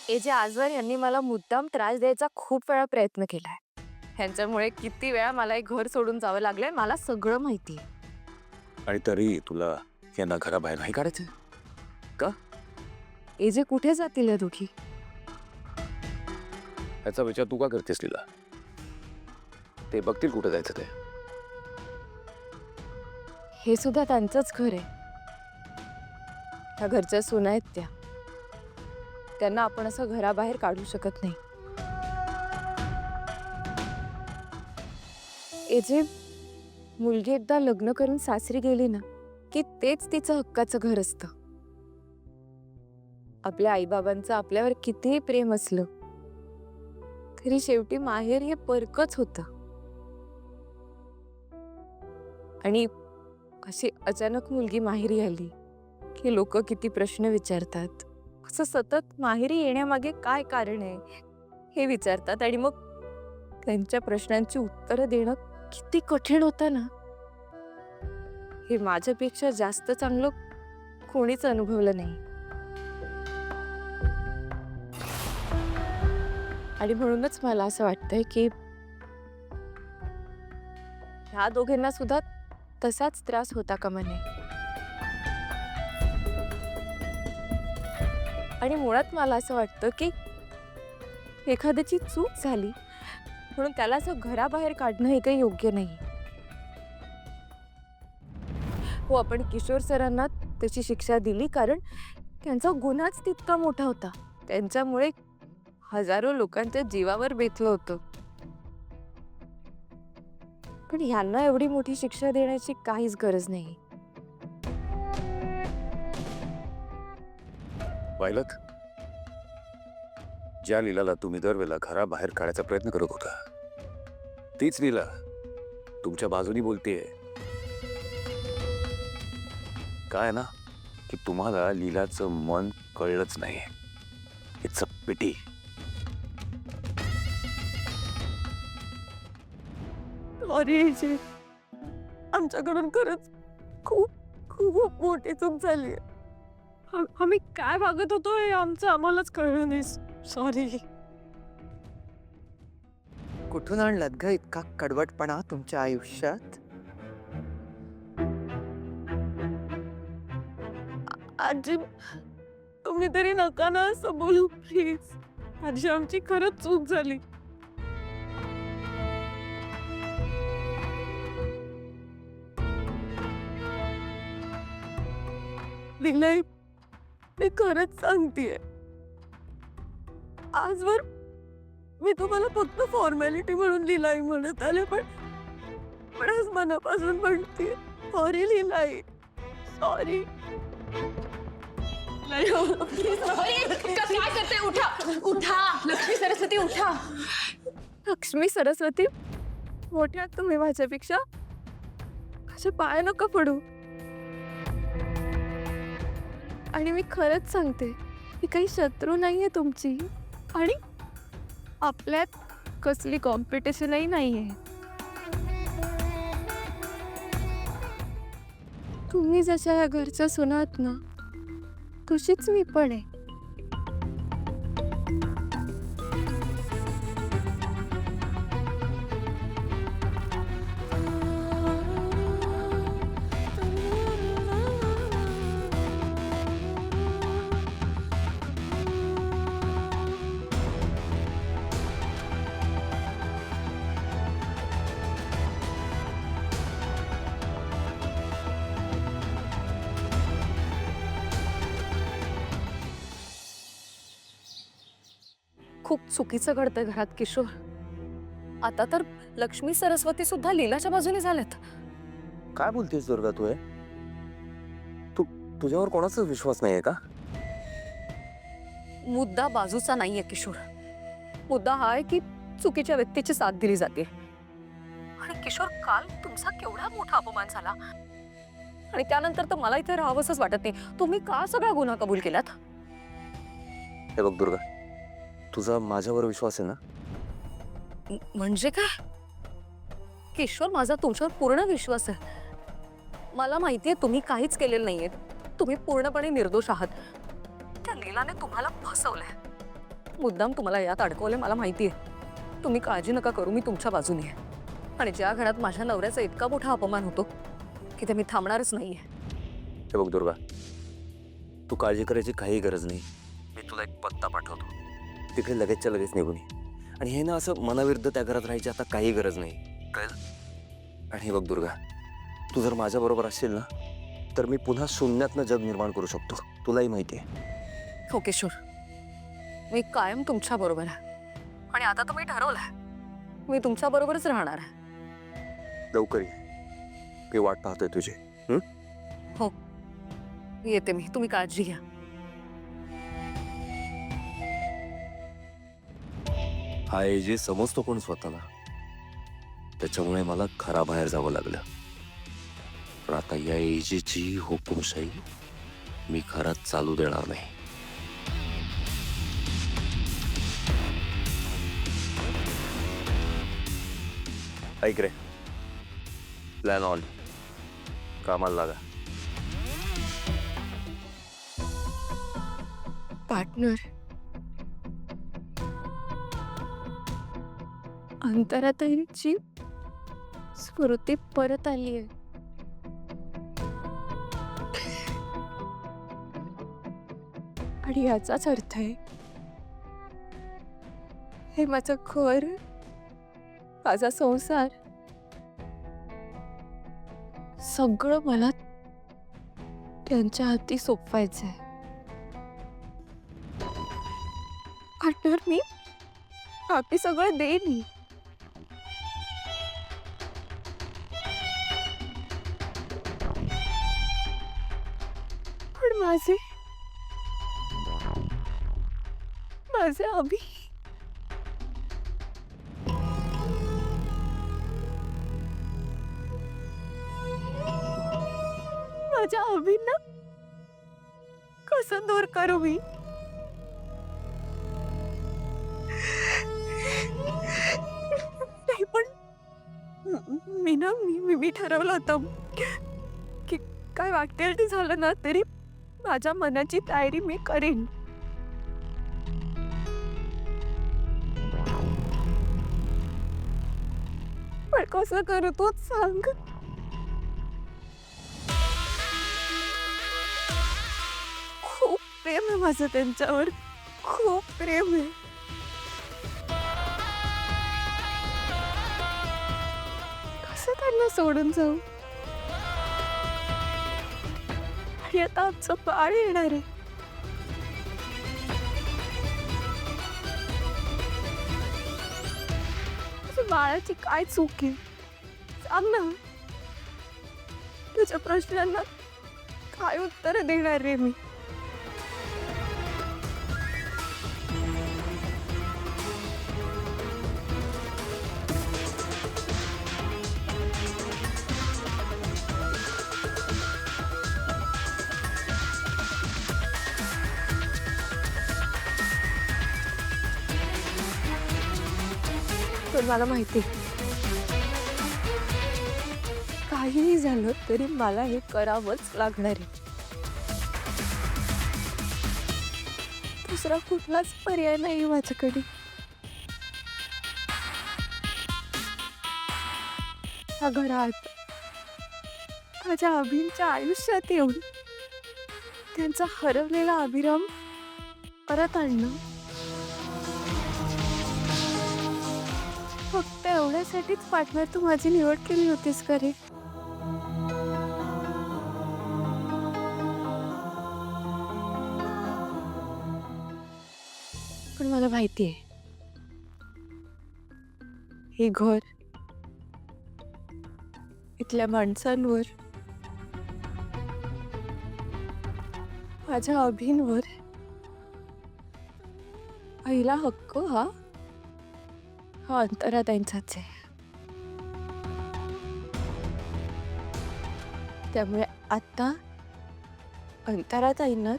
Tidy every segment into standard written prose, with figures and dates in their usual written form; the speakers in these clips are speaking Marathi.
हे जे आजवर यांनी मला मुद्दाम त्रास द्यायचा खूप वेळा प्रयत्न केलाय. ह्यांच्यामुळे किती वेळा मला हे घर सोडून जावं लागलंय मला सगळं माहितीये. आणि तरी तुला यांना घराबाहेर नाही काढायचं का? हे जे कुठे जातील या दोघी? याचा विचार तू का करतेस लीला? ते बघतील कुठे जायचं ते. हे सुद्धा त्यांचंच घर आहे. त्या घरच्या सुना आहेत त्या. त्यांना आपण असं घराबाहेर काढू शकत नाही. हे जे मुलगी एकदा लग्न करून सासरी गेली ना की तेच तिचं हक्काचं घर असतं. आपल्या आईबाबांचं आपल्यावर कितीही प्रेम असलं तरी शेवटी माहेर हे परकच होतं. आणि अशी अचानक मुलगी माहेरी आली की लोक किती प्रश्न विचारतात. असं सतत माहेरी येण्यामागे काय कारण आहे हे विचारतात आणि मग त्यांच्या प्रश्नांची उत्तरं देणं किती कठीण होतं ना, हे माझ्यापेक्षा जास्त चांगलं कोणीच अनुभवलं नाही. आणि म्हणूनच मला असं वाटतंय की ह्या दोघांना सुद्धा तसाच त्रास होता कामा नये. आणि मुळात मला असं वाटतं की एखाद्याची चूक झाली म्हणून त्याला असं घराबाहेर काढणं हे काही योग्य नाही. हो, आपण किशोर सरांना त्याची शिक्षा दिली कारण त्यांचा गुन्हाच तितका मोठा होता. त्यांच्यामुळे हजारो लोकांच्या जीवावर बेतलं होतं. पण ह्यांना एवढी मोठी शिक्षा देण्याची काहीच गरज नाही. पाहिलत, ज्या लीलाला तुम्ही दरवेळेला घराबाहेर काढायचा प्रयत्न करत होता तीच लीला तुमच्या बाजूनी बोलतेय. काय ना की तुम्हाला लीलाचं मन कळलंच नाही. It's a pity. सॉरी, आमच्याकडून खरंच खूप खूप मोठी चूक झाली. आम्ही काय वागत होतो हे आम्हालाच कळलं नाही. सॉरी. कुठून आणलात ग इतका कडवटपणा तुमच्या आयुष्यात? आजी, तुम्ही तरी नका ना असं बोलू प्लीज. आजी, आमची खरंच चूक झाली. दिलय, मी खरंच सांगतेय. आजवर मी तुम्हाला फक्त फॉर्मॅलिटी म्हणून लिलाई म्हणत आले, पण आज मनापासून म्हणते सॉरी लिलाई. सॉरी. काय करते? उठा उठा लक्ष्मी सरस्वती उठा. लक्ष्मी सरस्वती, मोठ्या तुम्ही माझ्यापेक्षा. माझ्या पाया नका पडू. आणि मी खरंच सांगते, मी काही शत्रू नाहीये तुमची आणि आपल्यात कसली कॉम्पिटिशनही नाहीये. तुम्ही जशा या घरच्या सुना आहात ना तशीच मी पण आहे. खूप चुकीचं घडतंय घरात किशोर. आता तर लक्ष्मी सरस्वती सुद्धा लीलाच्या बाजूने झाल्यात. काय बोलतेस दुर्गा तू? तुझ्यावर कोणाचाच विश्वास नाहीये का? मुद्दा बाजूचा नाहीये किशोर. मुद्दा हा आहे की चुकीच्या व्यक्तीची साथ दिली जाते. आणि किशोर, काल तुमचा केवढा मोठा अपमान झाला आणि त्यानंतर तर मला इथे राहावंसच वाटत नाही. तुम्ही का सगळा गुन्हा कबूल केलात? हे बघ दुर्गा, तुझा माझ्यावर विश्वास आहे ना? म्हणजे काय किशोर, माझा तुमच्यावर पूर्ण विश्वास आहे. मला माहितीये तुम्ही काहीच केलेलं नाहीये. तुम्ही पूर्णपणे निर्दोष आहात. त्या लीलाने तुम्हाला फसवलंय. मुद्दाम तुम्हाला यात अडकवले मला माहिती आहे. तुम्ही काळजी नका करू, मी तुमच्या बाजूने आहे. आणि ज्या घरात माझ्या नवऱ्याचा इतका मोठा अपमान होतो की ते मी थांबणारच नाहीये. हे बघ दुर्गा, तू काळजी करायची काही गरज नाही. मी तुला एक पत्ता पाठवतो, तिकडे लगेचच्या लगेच निघून ये. आणि हे ना असं मनाविरुद्ध त्या घरात राहायची आता काही गरज नाही, कळलं? आणि हे बघ दुर्गा, तू जर माझ्याबरोबर असशील ना तर मी पुन्हा शून्यातनं जग निर्माण करू शकतो, तुलाही माहिती आहे. हो किशोर, मी कायम तुमच्या बरोबर आहे. आणि आता तुम्ही ठरवलंय, मी तुमच्या बरोबरच राहणार आहे. लवकर ये, मी वाट पाहतोय तुझी. हो, येते मी, तुम्ही काळजी घ्या. हा एजे समजतो कोण स्वतःला, त्याच्यामुळे मला घराबाहेर जावं लागलं. पण आता या एजेची हुकुमशाही मी घरात चालू देणार नाही. ऐक रे, प्लॅन ऑन, कामाला लागा. पार्टनर, अंतराताईंची स्मृती परत आली आहे. आणि याचाच अर्थ आहे, हे माझं घर, माझा संसार, सगळं मला त्यांच्या हाती सोपवायचंय. पार्टनर, मी बाकी सगळं देईन. पण माझे अभि, माझ्या अभिंना कसं दूर करू मी? नाही, पण मी ठरवलं होतं की काय वाटेल ते झालं ना तरी माझ्या मनाची तयारी मी करेन. पण कसं करू तोच सांग. खूप प्रेम आहे माझं त्यांच्यावर, खूप प्रेम आहे. कसं त्यांना सोडून जाऊ? आणि आता आमचं बाळ येणार आहे. बाळाची काय चूक आहे सांग ना. तुझ्या प्रश्नांना काय उत्तर देणार रे मी? पण मला माहिती, काहीही झालं तरी मला हे करावंच लागणार आहे. दुसरा कुठलाच पर्याय नाही माझ्याकडे. या घरात माझ्या अभिनच्या आयुष्यात येऊन त्यांचा हरवलेला अभिराम परत आणणं, फक्त एवढ्यासाठीच पार्टनर तू माझी निवड केली होतीस का रे? पण मला माहितीये, हे घर, इथल्या माणसांवर, माझ्या अभिनवर पहिला हक्क हा अंतराताईंचाच आहे. त्यामुळे आता अंतराताईंना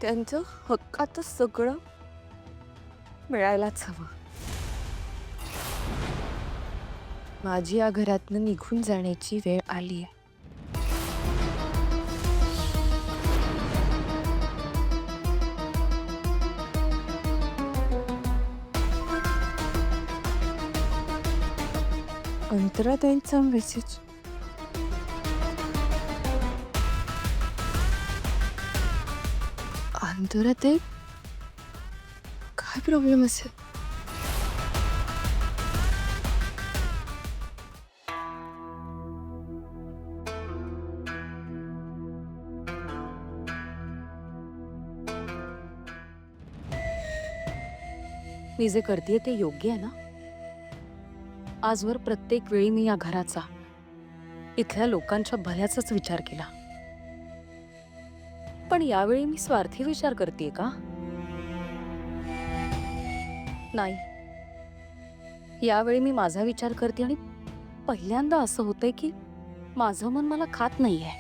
त्यांचं हक्काचं सगळं मिळायलाच हवं. माझी या घरातनं निघून जाण्याची वेळ आली आहे. अंतराताईंचा मेसेज. अंतराताई, काय प्रॉब्लेम असेल? मी जे करते ते योग्य आहे ना? आजवर प्रत्येक वेळी मी या घराचा, इथल्या लोकांच्या भल्याचाच विचार केला. पण यावेळी मी स्वार्थी विचार करते का? नाही. यावेळी मी माझा विचार करते आणि पहिल्यांदा असं होतंय की माझं मन मला खात नाहीये.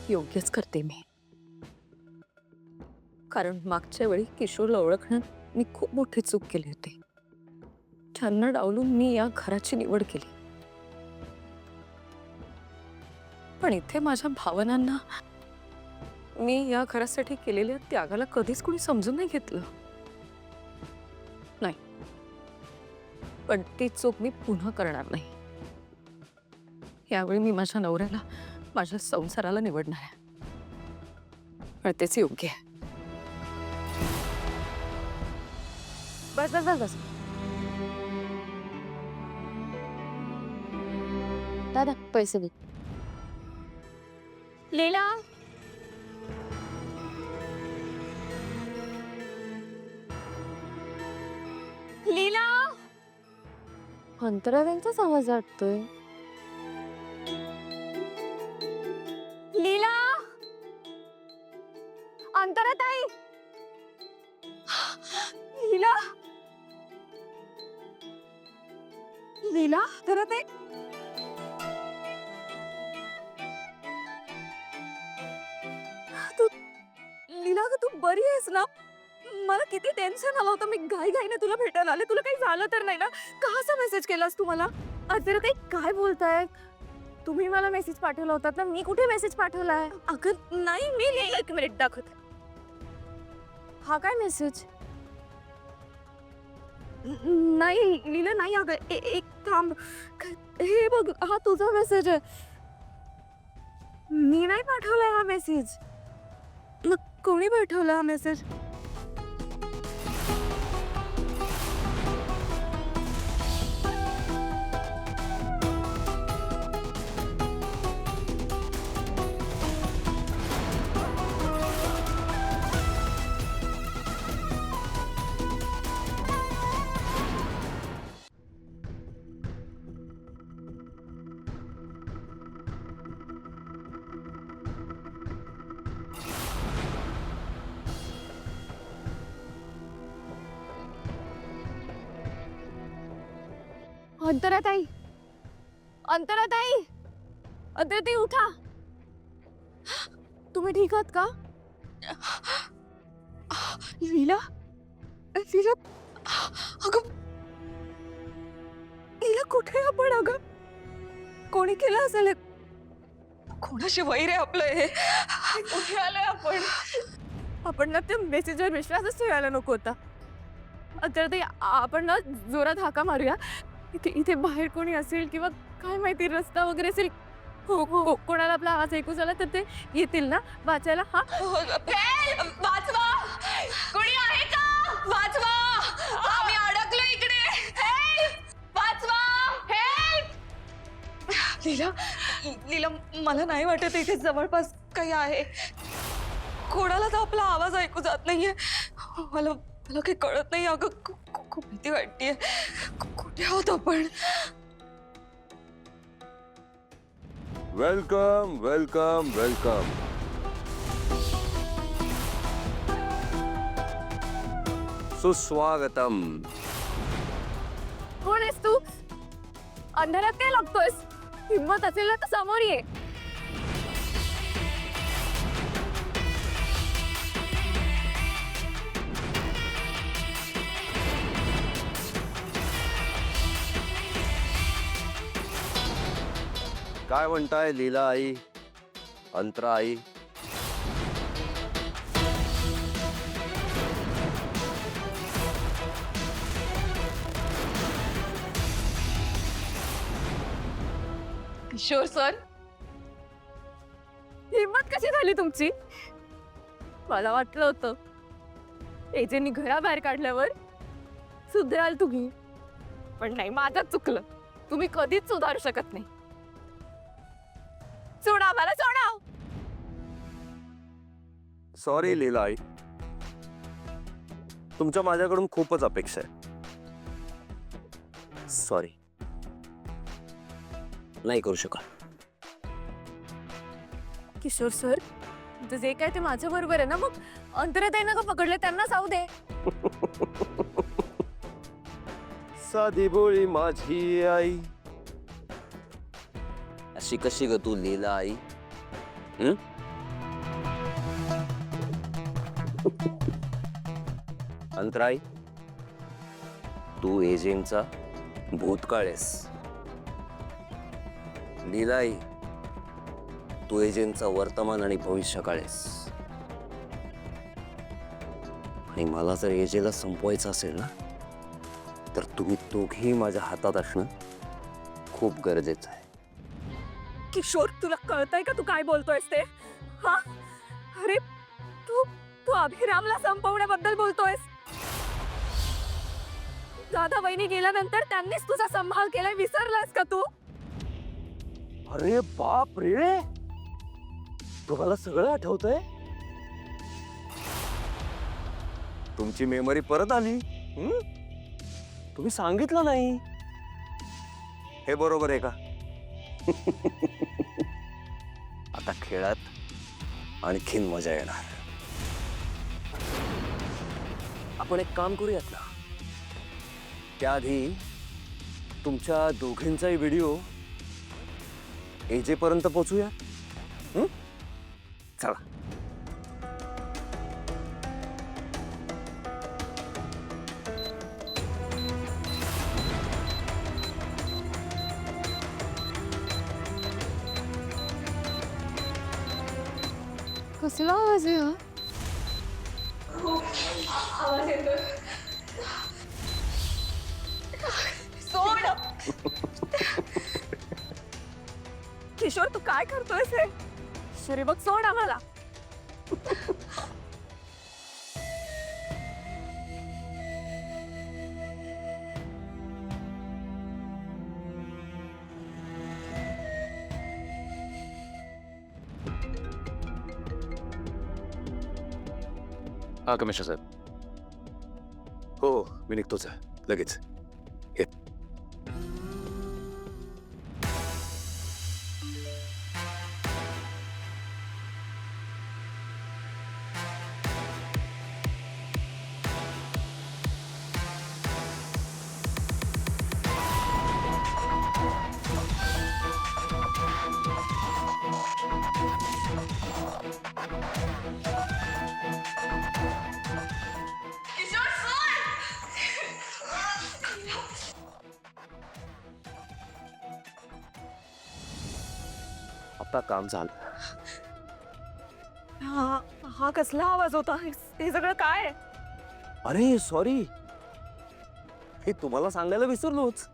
योग्यच करते मी. कारण मागच्या वेळी किशोरला ओळखण्यात मी खूप मोठी चूक केली होती. त्यांना डावलून मी या घराची निवड केली. पण इथे माझ्या भावनांना, मी या घरासाठी केलेल्या त्यागाला कधीच कोणी समजून नाही घेतलं. नाही, पण ती चूक मी पुन्हा करणार नाही. यावेळी मी माझ्या नवऱ्याला, माझ्या संसाराला निवडणार आहे. पण तेच योग्य आहे. बस बस बस बस. दादा, पैसे दे. लीला, लीला. अंतराताईंचाच आवाज वाटतोय. लीला, अंतराताई. लीला, लीला, अंतराताई. लीला, तू बरी आहेस ना? मला किती टेन्शन आलं होतं. मी घाईने तुला भेटायला आले. तुला काही झालं तर नाही ना? का असा मेसेज केलास तू मला? अंतराताई, काय बोलताय? तुम्ही मला मेसेज पाठवला होता ना? मी कुठे मेसेज पाठवलाय? अगं नाही, मी एक मिनिट दाखवते. हा काय मेसेज? नाही लीला, नाही. अगं एक थांब. हे बघ, हा तुझा मेसेज आहे. मी नाही पाठवलाय हा मेसेज. मग कोणी पाठवला हा मेसेज? अंतराताई, अंतराताई, अंतराताई, उठा. तुम्ही ठीक आहात का? लीला, लीला, अगं लीला, कुठे आपण? अगं कोणी केलं असेल हे? कोणाशी वैर आहे आपलं हे? कुठे आलोय आपण? आपण ना त्या मेसेजवर विश्वासच ठेवायला नको होता. अंतराताई, आपण ना जोरात हाका मारूया. इथे बाहेर कोणी असेल किंवा काय माहिती, रस्ता वगैरे असेल. हो, कोणाला आपला आवाज ऐकू झाला तर ते येतील ना वाचायला. हा, वाचवा, कोणी आहे का? वाचवा, आम्ही अडकलो इकडे. हेल्प, वाचवा, हेल्प. लीला, लीला, मला नाही वाटत इथे जवळपास काही आहे. कोणाला तर आपला आवाज ऐकू जात नाहीये. मला काही कळत नाही. अगं खूप भीती वाटतेय. कुठे आहोत आपण? Welcome welcome welcome. सुस्वागतम. कोण आहेस तू? अंधारात काय लागतोयस? हिम्मत असेल ना तर समोर ये. काय म्हणताय लीला आई, अंतरा आई? किशोर सर, हिंमत कशी झाली तुमची? मला वाटलं होतं एजेंनी घराबाहेर काढल्यावर सुधराल तुम्ही, पण नाही, माझंच चुकलं. तुम्ही कधीच सुधारू शकत नाही. सोडा मला, सोडा. सॉरी लीला आई, तुमच्या माझ्याकडून खूपच अपेक्षा आहे. सॉरी, नाही करू शकत. किशोर सर, तुमचं जे काय ते माझ्या बरोबर आहे ना, मग अंतराताईंना का पकडले, त्यांना जाऊ दे. साधी भोळी माझी आई, अशी कशी ग तू लीला आई? अंतराई, तू एजेंटचा भूतकाळ आहेस. लीलाई, तू एजेंटचा वर्तमान आणि भविष्यकाळ आहेस. आणि मला जर एजेला संपवायचं असेल ना, तर तुम्ही दोघेही माझ्या हातात असणं खूप गरजेचं आहे. किशोर, तुला कळतंय का तू काय बोलतोयस ते? हा, अरे तू तू अभिरामला संपवण्याबद्दल बोलतोयस. दादा वहिनी गेल्यानंतर त्यांनीच तुझा सांभाळ केलाय, विसरलास का तू? अरे बाप रे, तुम्हाला सगळं आठवतंय? तुमची मेमरी परत आली. तुम्ही सांगितलं नाही. हे बरोबर आहे का? आता खेळात आणखीन मजा येणार. आपण एक काम करूयात ना, त्याआधी तुमच्या दोघींचाही व्हिडिओ एजे पर्यंत पोहोचूया. चला. कसला आवाज आहे हा? आवाज येतोय. सोड. किशोर, तू काय करतोयस हे? शरी बघ, सोड आम्हाला. हा कमिशनर साहेब. हो, मी निघतोच आहे लगेच. ये. किशोर सर. आता काम झालं. हा हा कसला आवाज होता? हे सगळं काय आहे? अरे सॉरी, हे तुम्हाला सांगायला विसरलोच.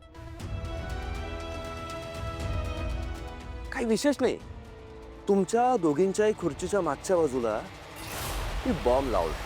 काही विशेष नाही. तुमच्या दोघींच्याही खुर्चीच्या मागच्या बाजूला मी बॉम्ब लावला.